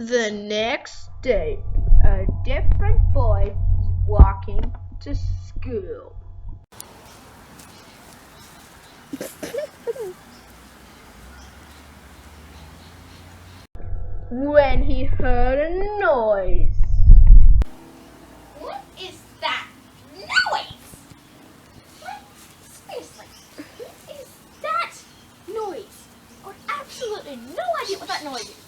The next day, a different boy is walking to school. When he heard a noise. What is that noise? What? Seriously, what is that noise? I've got absolutely no idea what that noise is.